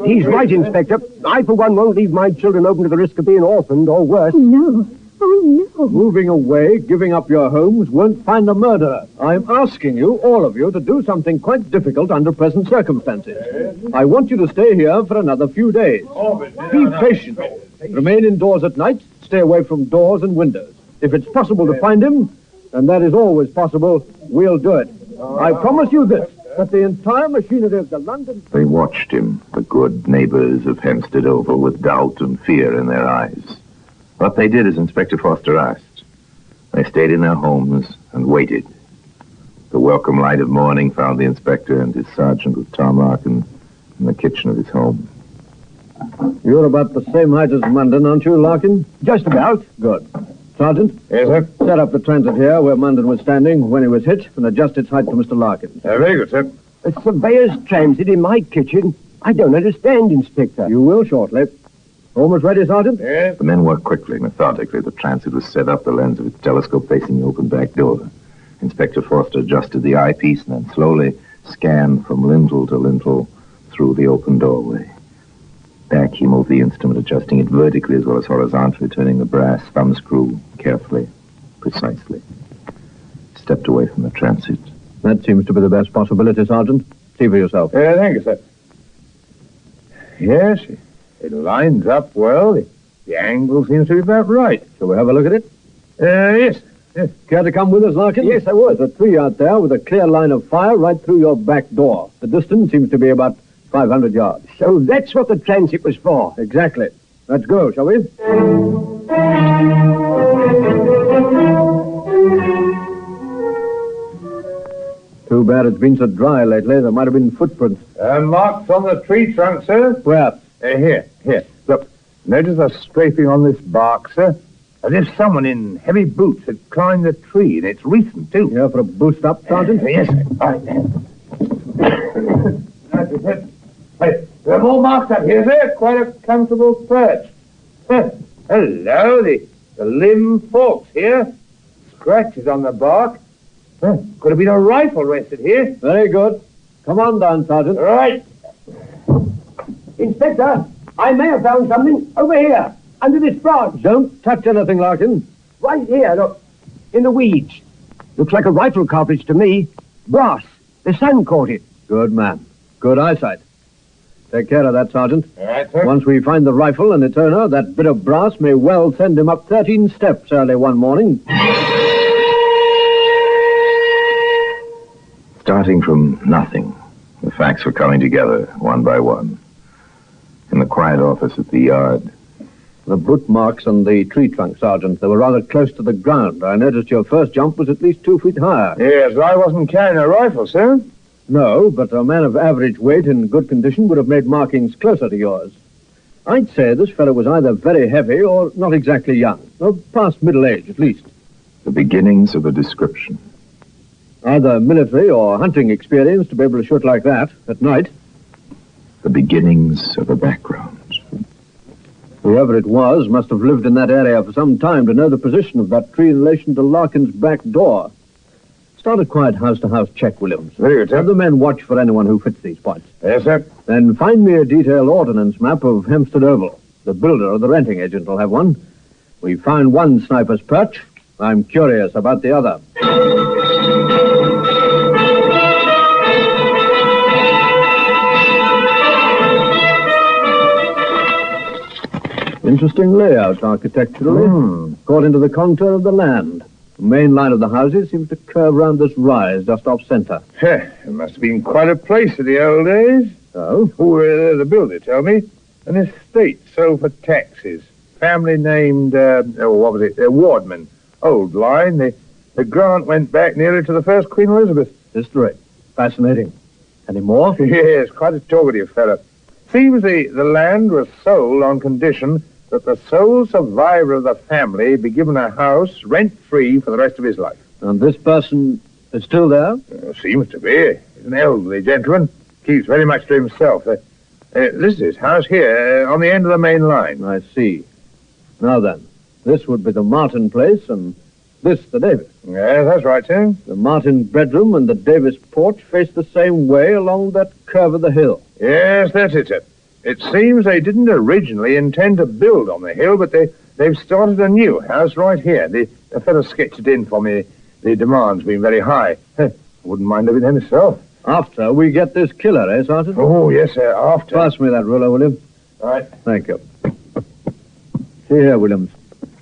he's right, Inspector. I, for one, won't leave my children open to the risk of being orphaned or worse. No. Oh, no. Moving away, giving up your homes, won't find the murderer. I'm asking you, all of you, to do something quite difficult under present circumstances. I want you to stay here for another few days. Be patient. Remain indoors at night. Stay away from doors and windows. If it's possible to find him, and that is always possible, we'll do it. I promise you this, that the entire machinery of the London... They watched him, the good neighbors of Hempstead Oval, with doubt and fear in their eyes. What they did as Inspector Foster asked. They stayed in their homes and waited. The welcome light of morning found the inspector and his sergeant with Tom Larkin in the kitchen of his home. You're about the same height as Munden, aren't you, Larkin? Just about. Good. Sergeant? Yes, sir? Set up the transit here where Munden was standing when he was hit and adjust its height to Mr. Larkin. Very good, sir. A surveyor's transit in my kitchen? I don't understand, Inspector. You will shortly. Almost ready, Sergeant? Yes. The men worked quickly, methodically. The transit was set up, the lens of its telescope facing the open back door. Inspector Foster adjusted the eyepiece and then slowly scanned from lintel to lintel through the open doorway. Back he moved the instrument, adjusting it vertically as well as horizontally, turning the brass thumb screw carefully, precisely. Stepped away from the transit. That seems to be the best possibility, Sergeant. See for yourself. Thank you, sir. Yes, it lines up well. The angle seems to be about right. Shall we have a look at it? Yes. Care to come with us, Larkin? Yes, I would. There's a tree out there with a clear line of fire right through your back door. The distance seems to be about 500 yards. So that's what the transit was for. Exactly. Let's go, shall we? Too bad it's been so dry lately. There might have been footprints. Marks on the tree trunk, sir. Where? Here. Look, notice a strafing on this bark, sir. As if someone in heavy boots had climbed the tree, and it's recent, too. Here for a boost up, Sergeant? Yes, sir. All right, That's it. Hey, there are more marks up here, sir. Quite a comfortable perch. Hello, the limb forks here. Scratches on the bark. Could have been a rifle rested here. Very good. Come on down, Sergeant. Right. Inspector, I may have found something over here, under this branch. Don't touch anything, Larkin. Right here, look, in the weeds. Looks like a rifle cartridge to me. Brass. The sun caught it. Good man. Good eyesight. Take care of that, Sergeant. All right, sir. Once we find the rifle and its owner, that bit of brass may well send him up 13 steps early one morning. Starting from nothing, the facts were coming together one by one. In the quiet office at the yard. The boot marks on the tree trunk, Sergeant. They were rather close to the ground. I noticed your first jump was at least 2 feet higher. Yes, I wasn't carrying a rifle, sir. No, but a man of average weight in good condition would have made markings closer to yours. I'd say this fellow was either very heavy or not exactly young. Or past middle age, at least. The beginnings of a description. Either military or hunting experience to be able to shoot like that at night. The beginnings of a background. Whoever it was must have lived in that area for some time to know the position of that tree in relation to Larkin's back door. Start a quiet house-to-house check, Williams. Very good, sir. Have the men watch for anyone who fits these points. Yes, sir. Then find me a detailed ordnance map of Hempstead Oval. The builder or the renting agent will have one. We found one sniper's perch. I'm curious about the other. Interesting layout architecturally, according to the contour of the land. The main line of the houses seems to curve round this rise just off centre. It must have been quite a place in the old days. Oh? The builder told me. An estate sold for taxes. Family named, Wardman. Old line. The grant went back nearly to the first Queen Elizabeth. History. Fascinating. Any more? Yes, quite a talkative fellow. Seems the land was sold on condition that the sole survivor of the family be given a house rent-free for the rest of his life. And this person is still there? Seems to be. He's an elderly gentleman. Keeps very much to himself. This is his house here, on the end of the main line. I see. Now then, this would be the Martin place, and this the Davis. Yes, that's right, sir. The Martin bedroom and the Davis porch face the same way along that curve of the hill. Yes, that's it, sir. It seems they didn't originally intend to build on the hill, but they've started a new house right here. The fellow sketched it in for me. The demand's been very high. I wouldn't mind living there myself. After we get this killer, eh, Sergeant? Oh, yes, sir, after. Pass me that ruler, William. All right. Thank you. See here, Williams.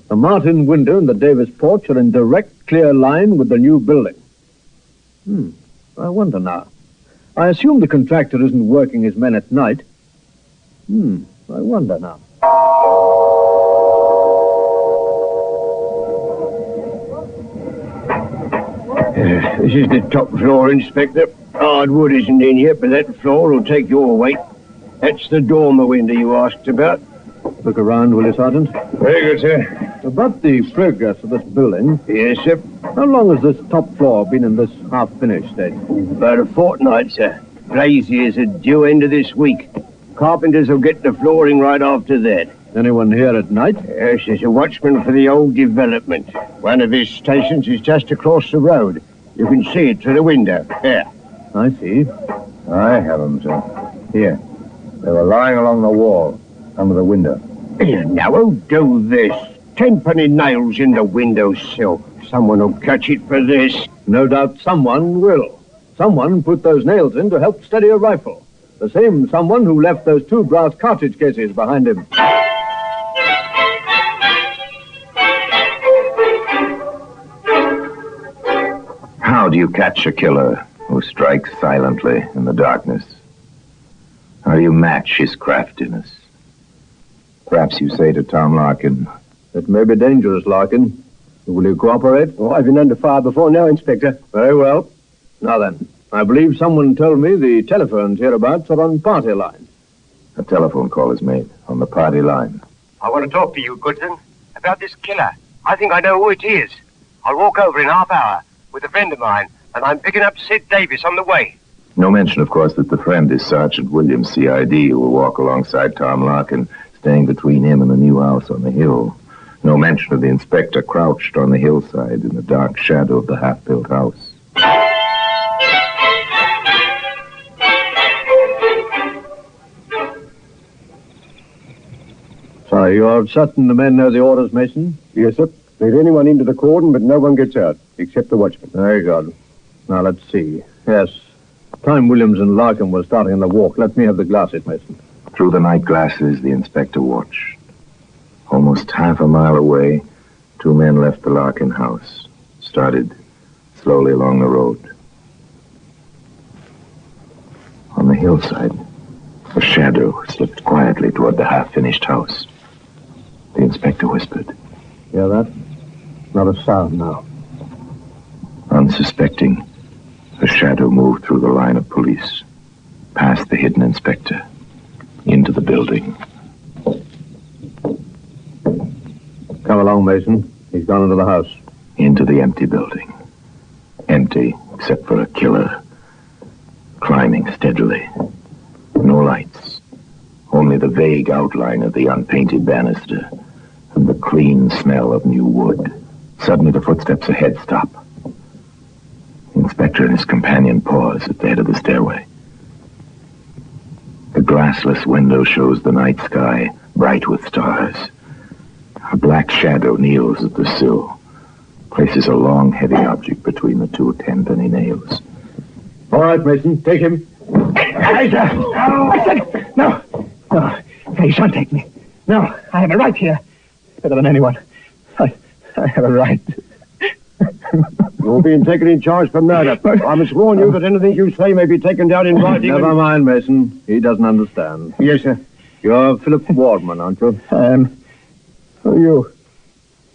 The Martin window and the Davis porch are in direct, clear line with the new building. I wonder now. I assume the contractor isn't working his men at night. I wonder now. This is the top floor, Inspector. Hardwood isn't in yet, but that floor will take your weight. That's the dormer window you asked about. Look around, will you, Sergeant? Very good, sir. About the progress of this building. Yes, sir. How long has this top floor been in this half-finished state? About a fortnight, sir. Glaziers are due end of this week. Carpenters will get the flooring right after that. Anyone here at night? Yes, there's a watchman for the old development. One of his stations is just across the road. You can see it through the window. There. I see. I have them, sir. Here. They were lying along the wall, under the window. Now, who'll do this? 10-penny nails in the windowsill. Someone will catch it for this. No doubt someone will. Someone put those nails in to help steady a rifle. The same someone who left those 2 brass cartridge cases behind him. How do you catch a killer who strikes silently in the darkness? How do you match his craftiness? Perhaps you say to Tom Larkin, "It may be dangerous, Larkin. Will you cooperate?" Oh, I've been under fire before now, Inspector. Very well. Now then, I believe someone told me the telephones hereabouts are on party line. a telephone call is made on the party line. I want to talk to you, Goodson, about this killer. I think I know who it is. I'll walk over in half hour with a friend of mine, and I'm picking up Sid Davis on the way. No mention, of course, that the friend is Sergeant Williams, CID, who will walk alongside Tom Larkin, staying between him and the new house on the hill. No mention of the inspector crouched on the hillside in the dark shadow of the half-built house. So you're certain the men know the orders, Mason? Yes, sir. Lead anyone into the cordon, but no one gets out, except the watchman. Very good. Now, let's see. Yes, time Williams and Larkin were starting on the walk. Let me have the glasses, Mason. Through the night glasses, the inspector watched. Almost half a mile away, two men left the Larkin house, started slowly along the road. On the hillside, a shadow slipped quietly toward the half-finished house. The inspector whispered. Hear that? Not a sound now. Unsuspecting, a shadow moved through the line of police, past the hidden inspector, into the building. Come along, Mason. He's gone into the house. Into the empty building. Empty, except for a killer, climbing steadily. No lights. Only the vague outline of the unpainted banister and the clean smell of new wood. Suddenly the footsteps ahead stop. The inspector and his companion pause at the head of the stairway. The glassless window shows the night sky bright with stars. A black shadow kneels at the sill, places a long, heavy object between the two 10-penny nails. All right, Mason, take him. I said, no. You shan't take me. No, I have a right here. Better than anyone. I have a right. You're being taken in charge for murder. I must warn you that anything you say may be taken down in writing. Never mind, Mason. He doesn't understand. Yes, sir. You're Philip Wardman, aren't you?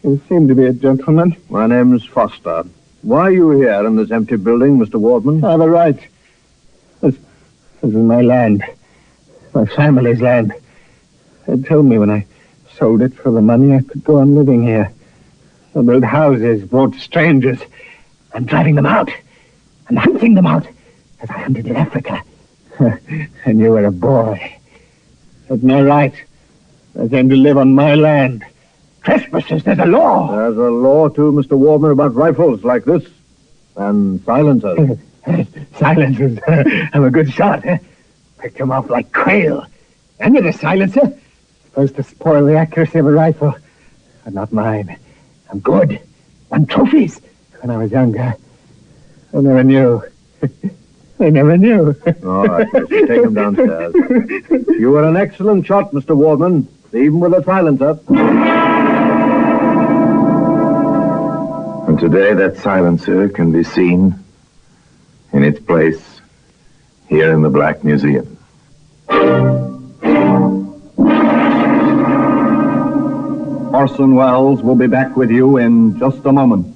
You seem to be a gentleman. My name's Foster. Why are you here in this empty building, Mr. Wardman? I have a right. This is my land. My family's land. They told me when I sold it for the money I could go on living here. I build houses, brought strangers. I'm driving them out. I'm hunting them out, as I hunted in Africa. And you were a boy. That's my right. I came to live on my land. Trespassers, there's a law. There's a law, too, Mr. Wardman, about rifles like this. And silencers. Silencers. I'm a good shot, eh? Picked them off like quail. And with a silencer, supposed to spoil the accuracy of a rifle. But not mine. I'm good. Won trophies when I was younger. I never knew. I never knew. All right, let's take him downstairs. You were an excellent shot, Mr. Wardman, even with a silencer. And today that silencer can be seen in its place here in the Black Museum. Orson Welles will be back with you in just a moment.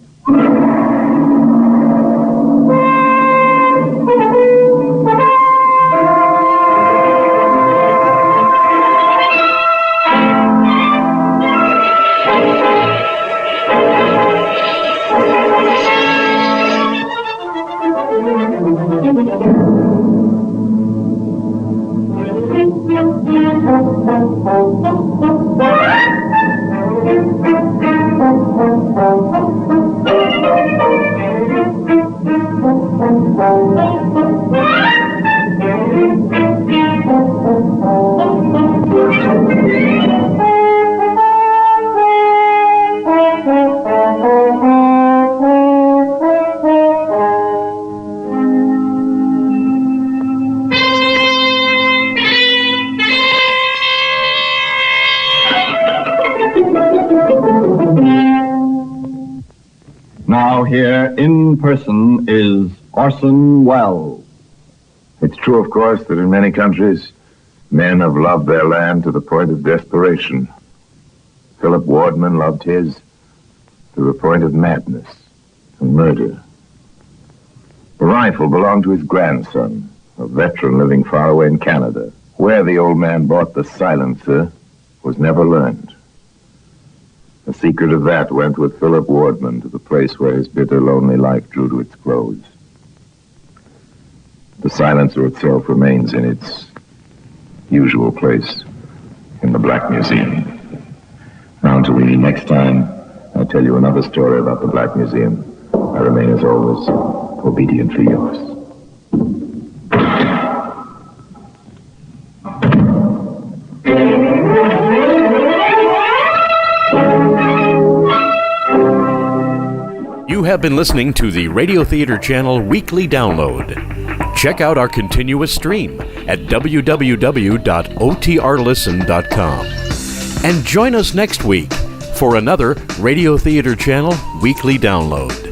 Now here in person is Orson Welles. It's true, of course, that in many countries, men have loved their land to the point of desperation. Philip Wardman loved his to the point of madness and murder. The rifle belonged to his grandson, a veteran living far away in Canada. Where the old man bought the silencer was never learned. The secret of that went with Philip Wardman to the place where his bitter, lonely life drew to its close. The silencer itself remains in its usual place in the Black Museum. Now, until we meet next time, I'll tell you another story about the Black Museum. I remain, as always, obediently yours. You have been listening to the Radio Theater Channel Weekly Download. Check out our continuous stream at www.otrlisten.com. And join us next week for another Radio Theater Channel Weekly Download.